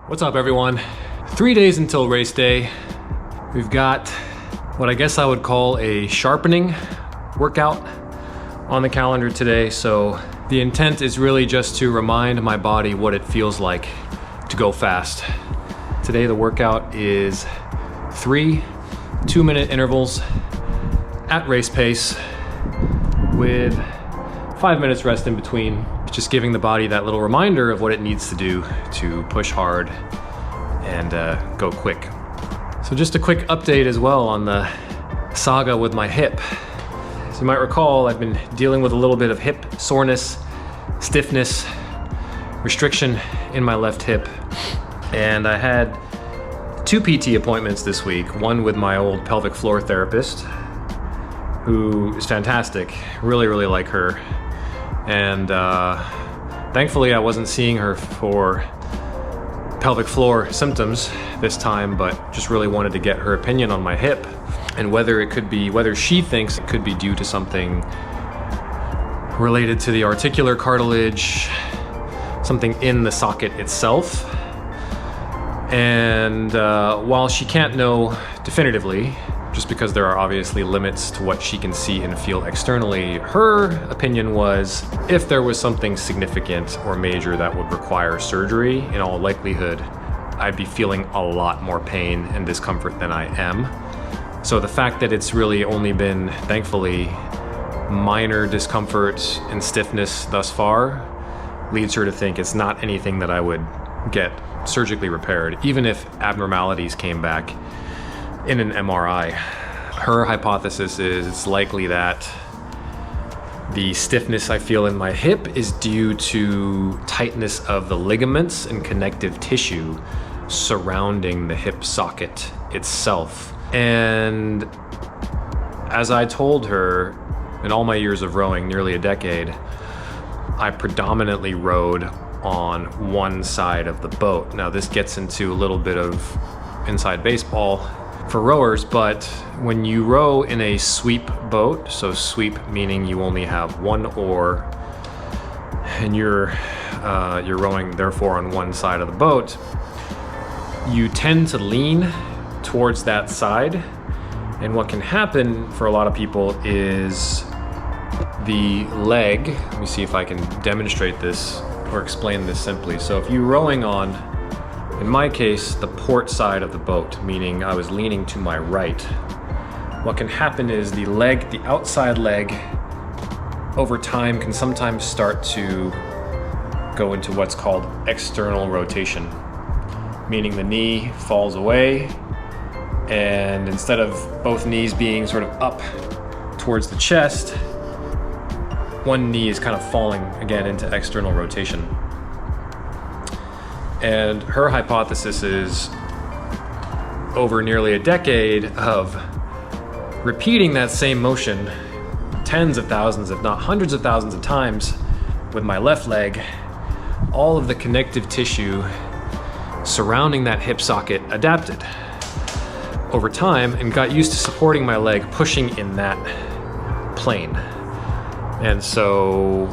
What's up, everyone? 3 days until race day. We've got what I guess I would call a sharpening workout on the calendar today. So the intent is really just to remind my body what it feels like to go fast. Today the workout is 3 2-minute intervals at race pace with 5 minutes rest in between, just giving the body that little reminder of what it needs to do to push hard and go quick. So just a quick update as well on the saga with my hip. As you might recall, I've been dealing with a little bit of hip soreness, stiffness, restriction in my left hip. And I had 2 PT appointments this week, one with my old pelvic floor therapist, who is fantastic, really like her. And thankfully I wasn't seeing her for pelvic floor symptoms this time, but just really wanted to get her opinion on my hip and whether she thinks it could be due to something related to the articular cartilage, something in the socket itself. And while she can't know definitively, just because there are obviously limits to what she can see and feel externally, her opinion was if there was something significant or major that would require surgery, in all likelihood, I'd be feeling a lot more pain and discomfort than I am. So the fact that it's really only been, thankfully, minor discomfort and stiffness thus far leads her to think it's not anything that I would get surgically repaired, even if abnormalities came back in an MRI. Her hypothesis is it's likely that the stiffness I feel in my hip is due to tightness of the ligaments and connective tissue surrounding the hip socket itself. And as I told her, in all my years of rowing, nearly a decade, I predominantly rowed on one side of the boat. Now this gets into a little bit of inside baseball for rowers, but when you row in a sweep boat, so sweep meaning you only have one oar and you're rowing therefore on one side of the boat, you tend to lean towards that side. And what can happen for a lot of people is the leg, let me see if I can demonstrate this or explain this simply. So if you're rowing on, in my case, the port side of the boat, meaning I was leaning to my right, what can happen is the leg, the outside leg, over time can sometimes start to go into what's called external rotation, meaning the knee falls away, and instead of both knees being sort of up towards the chest, one knee is kind of falling again into external rotation. And her hypothesis is over nearly a decade of repeating that same motion tens of thousands, if not hundreds of thousands of times with my left leg, all of the connective tissue surrounding that hip socket adapted over time and got used to supporting my leg pushing in that plane. And so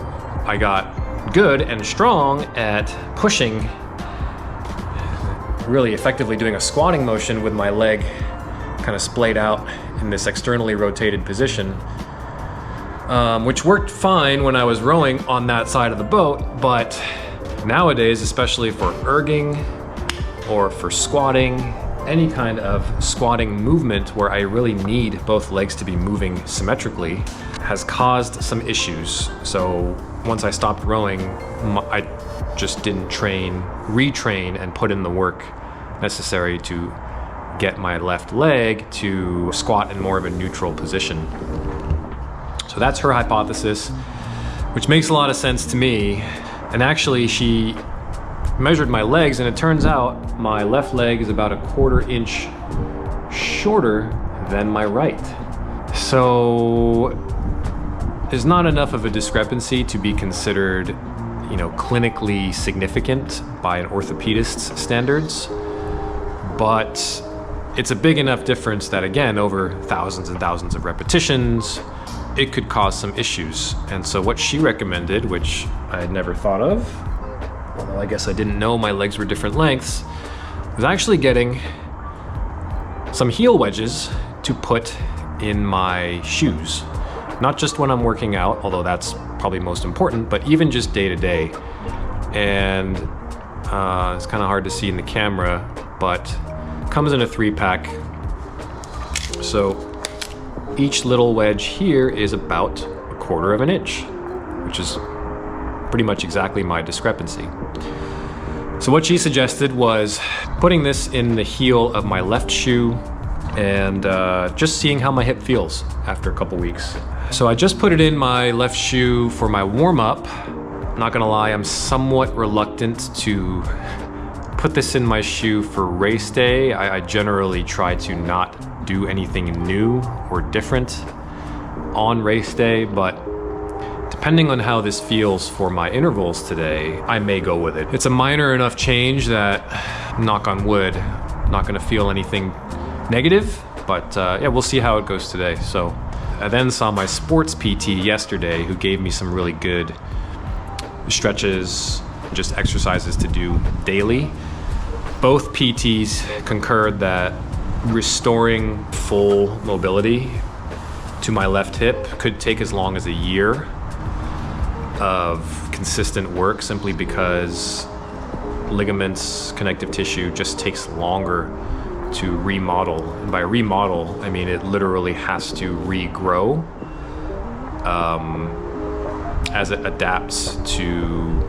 I got good and strong at pushing, really effectively doing a squatting motion with my leg kind of splayed out in this externally rotated position, which worked fine when I was rowing on that side of the boat. But nowadays, especially for erging or for squatting, any kind of squatting movement where I really need both legs to be moving symmetrically has caused some issues. So once I stopped rowing, I just didn't retrain and put in the work necessary to get my left leg to squat in more of a neutral position. So that's her hypothesis, which makes a lot of sense to me. And actually she measured my legs, and it turns out my left leg is about a 1/4 inch shorter than my right. So there's not enough of a discrepancy to be considered, clinically significant by an orthopedist's standards, but it's a big enough difference that, again, over thousands and thousands of repetitions, it could cause some issues. And so what she recommended, which I had never thought of, hold well, I guess I didn't know my legs were different lengths, was actually getting some heel wedges to put in my shoes. Not just when I'm working out, although that's probably most important, but even just day to day. And it's kind of hard to see in the camera, but comes in a 3-pack. So each little wedge here is about 1/4 of an inch, which is pretty much exactly my discrepancy. So what she suggested was putting this in the heel of my left shoe and just seeing how my hip feels after a couple weeks. So I just put it in my left shoe for my warm-up. Not gonna lie, I'm somewhat reluctant to put this in my shoe for race day. I generally try to not do anything new or different on race day, but depending on how this feels for my intervals today, I may go with it. It's a minor enough change that, knock on wood, I'm not gonna feel anything negative, but yeah, we'll see how it goes today. So I then saw my sports PT yesterday who gave me some really good stretches, just exercises to do daily. Both PTs concurred that restoring full mobility to my left hip could take as long as a year of consistent work, simply because ligaments, connective tissue just takes longer to remodel. And by remodel, I mean it literally has to regrow as it adapts to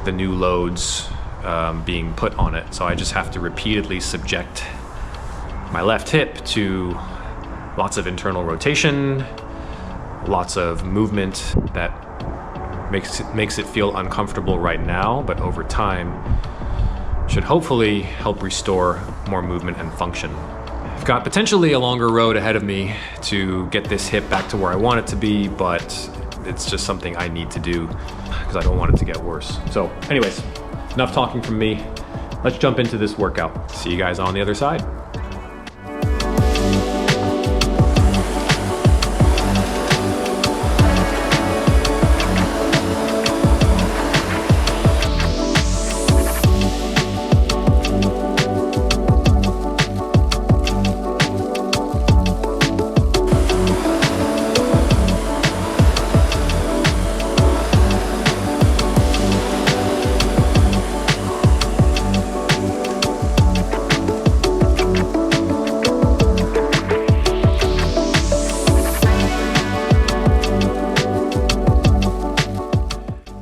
the new loads being put on it. So I just have to repeatedly subject my left hip to lots of internal rotation, lots of movement that makes it feel uncomfortable right now, but over time should hopefully help restore more movement and function. I've got potentially a longer road ahead of me to get this hip back to where I want it to be, but it's just something I need to do because I don't want it to get worse. So anyways, enough talking from me. Let's jump into this workout. See you guys on the other side.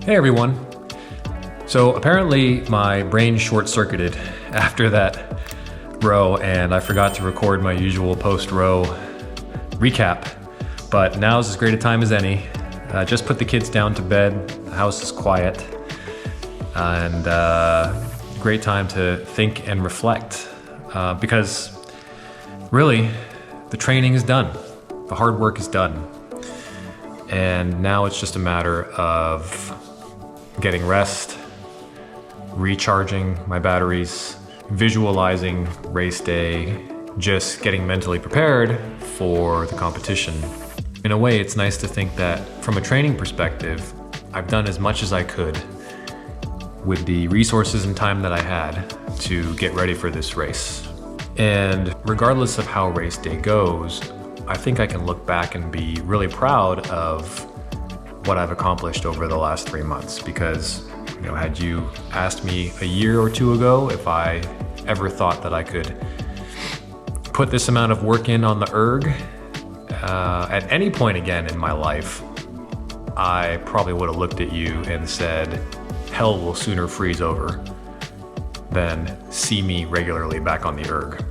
Hey everyone. So apparently my brain short-circuited after that row and I forgot to record my usual post-row recap, but now's as great a time as any. Just put the kids down to bed, the house is quiet, and great time to think and reflect because really the training is done, the hard work is done, and now it's just a matter of getting rest, recharging my batteries, visualizing race day, just getting mentally prepared for the competition. In a way, it's nice to think that from a training perspective, I've done as much as I could with the resources and time that I had to get ready for this race. And regardless of how race day goes, I think I can look back and be really proud of what I've accomplished over the last 3 months, because had you asked me a year or two ago if I ever thought that I could put this amount of work in on the erg at any point again in my life, I probably would have looked at you and said, hell will sooner freeze over than see me regularly back on the erg.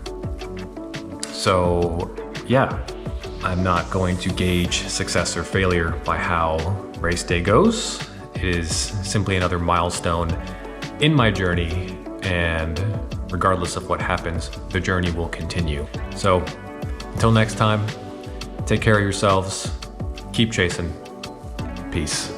So yeah, I'm not going to gauge success or failure by how race day goes. It is simply another milestone in my journey, and regardless of what happens, the journey will continue. So until next time, take care of yourselves, keep chasing, peace.